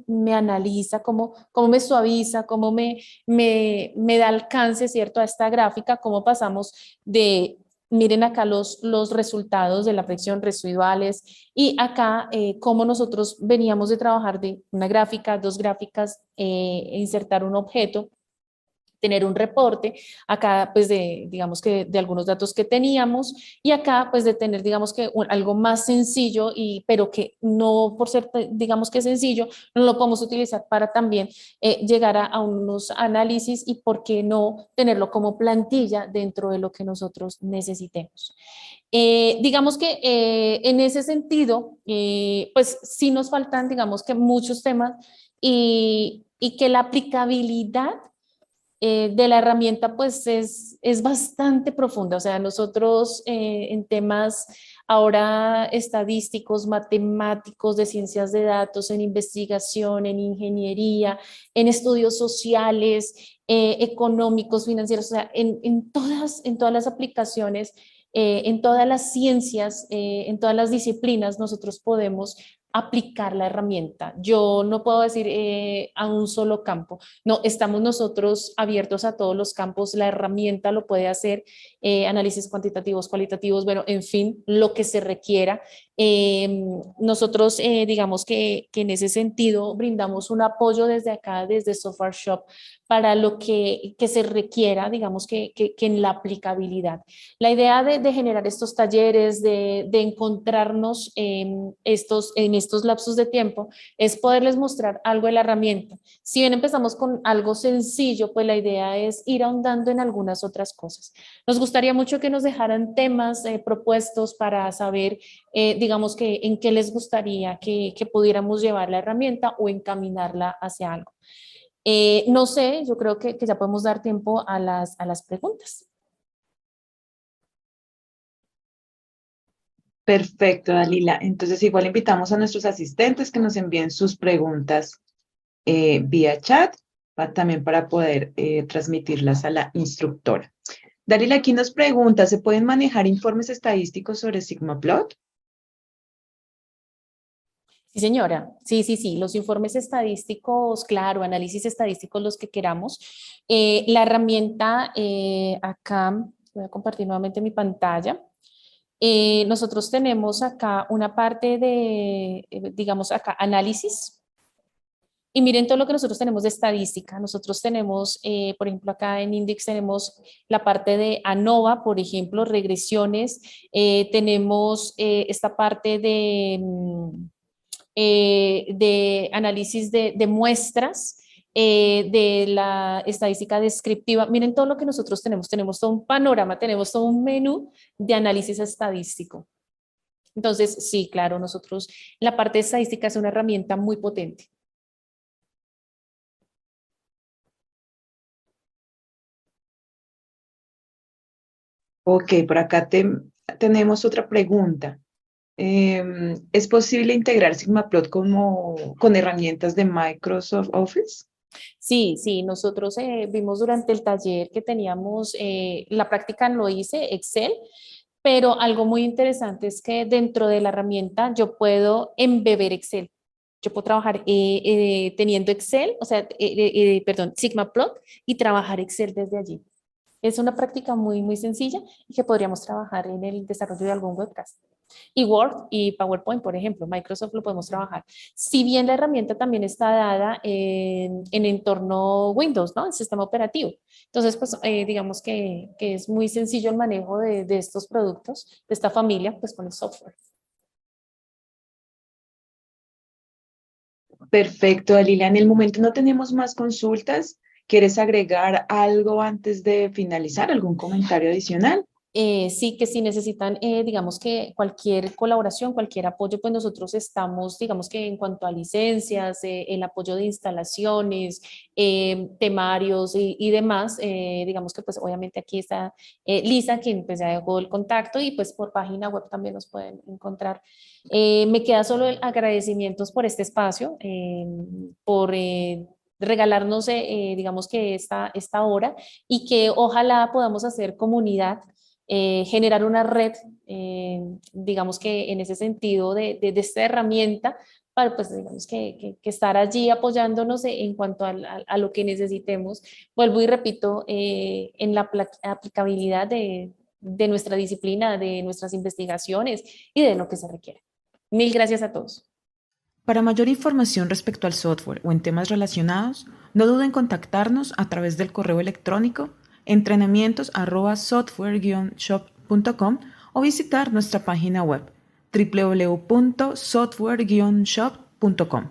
me analiza, cómo me suaviza, cómo me da alcance, ¿cierto? A esta gráfica, cómo pasamos de, miren acá los resultados de la predicción residuales y acá cómo nosotros veníamos de trabajar de una gráfica, dos gráficas, insertar un objeto. tener un reporte, acá pues digamos que de algunos datos que teníamos y acá pues de tener digamos que algo más sencillo pero que no por ser digamos que sencillo no lo podemos utilizar para también llegar a unos análisis y por qué no tenerlo como plantilla dentro de lo que nosotros necesitemos. Digamos que en ese sentido, pues sí nos faltan, digamos que muchos temas y que la aplicabilidad de la herramienta pues es bastante profunda. O sea, nosotros en temas ahora estadísticos, matemáticos, de ciencias de datos, en investigación, en ingeniería, en estudios sociales, económicos, financieros, o sea, en todas las aplicaciones, en todas las ciencias, en todas las disciplinas, nosotros podemos aplicar la herramienta. Yo no puedo decir a un solo campo. No, estamos nosotros abiertos a todos los campos, la herramienta lo puede hacer, análisis cuantitativos, cualitativos, bueno, en fin, lo que se requiera. Nosotros, digamos que en ese sentido, brindamos un apoyo desde acá, desde Software Shop, para lo que se requiera, digamos que en la aplicabilidad. La idea de generar estos talleres, de encontrarnos en estos lapsos de tiempo, es poderles mostrar algo de la herramienta. Si bien empezamos con algo sencillo, pues la idea es ir ahondando en algunas otras cosas. Nos gustaría mucho que nos dejaran temas propuestos para saber, digamos que en qué les gustaría que pudiéramos llevar la herramienta o encaminarla hacia algo. No sé, yo creo que ya podemos dar tiempo a las preguntas. Perfecto, Dalila. Entonces, igual invitamos a nuestros asistentes que nos envíen sus preguntas vía chat, también para poder transmitirlas a la instructora. Dalila, aquí nos pregunta, ¿se pueden manejar informes estadísticos sobre SigmaPlot? Sí, señora. Sí, sí, sí. Los informes estadísticos, claro, análisis estadísticos, los que queramos. La herramienta, acá, voy a compartir nuevamente mi pantalla. Nosotros tenemos acá una parte de, digamos acá, análisis. Y miren todo lo que nosotros tenemos de estadística. Nosotros tenemos, por ejemplo, acá en Index tenemos la parte de ANOVA, por ejemplo, regresiones. Tenemos esta parte de análisis de muestras, de la estadística descriptiva. Miren todo lo que nosotros tenemos. Tenemos todo un panorama, tenemos todo un menú de análisis estadístico. Entonces, sí, claro, nosotros, la parte de estadística es una herramienta muy potente. Ok, por acá tenemos otra pregunta. ¿Es posible integrar SigmaPlot con herramientas de Microsoft Office? Sí, sí, nosotros vimos durante el taller que teníamos, la práctica lo hice, Excel, pero algo muy interesante es que dentro de la herramienta yo puedo embeber Excel. Yo puedo trabajar teniendo Excel, o sea, perdón, SigmaPlot y trabajar Excel desde allí. Es una práctica muy, muy sencilla y que podríamos trabajar en el desarrollo de algún webcast. Y Word y PowerPoint, por ejemplo, Microsoft lo podemos trabajar. Si bien la herramienta también está dada en entorno Windows, ¿no? El sistema operativo. Entonces, pues digamos que es muy sencillo el manejo de estos productos, de esta familia, pues con el software. Perfecto, Dalila. En el momento no tenemos más consultas. ¿Quieres agregar algo antes de finalizar? ¿Algún comentario adicional? Sí, que si necesitan, digamos que cualquier colaboración, cualquier apoyo, pues nosotros estamos, digamos que en cuanto a licencias, el apoyo de instalaciones, temarios y demás, digamos que pues obviamente aquí está Lisa, quien pues ya dejó el contacto y pues por página web también nos pueden encontrar. Me queda solo el agradecimientos por este espacio, por regalarnos, digamos que esta hora y que ojalá podamos hacer comunidad, generar una red, digamos que en ese sentido de esta herramienta, para pues digamos que estar allí apoyándonos en cuanto a lo que necesitemos. Vuelvo y repito, en la aplicabilidad de nuestra disciplina, de nuestras investigaciones y de lo que se requiere. Mil gracias a todos. Para mayor información respecto al software o en temas relacionados, no duden en contactarnos a través del correo electrónico entrenamientos@software-shop.com o visitar nuestra página web www.software-shop.com.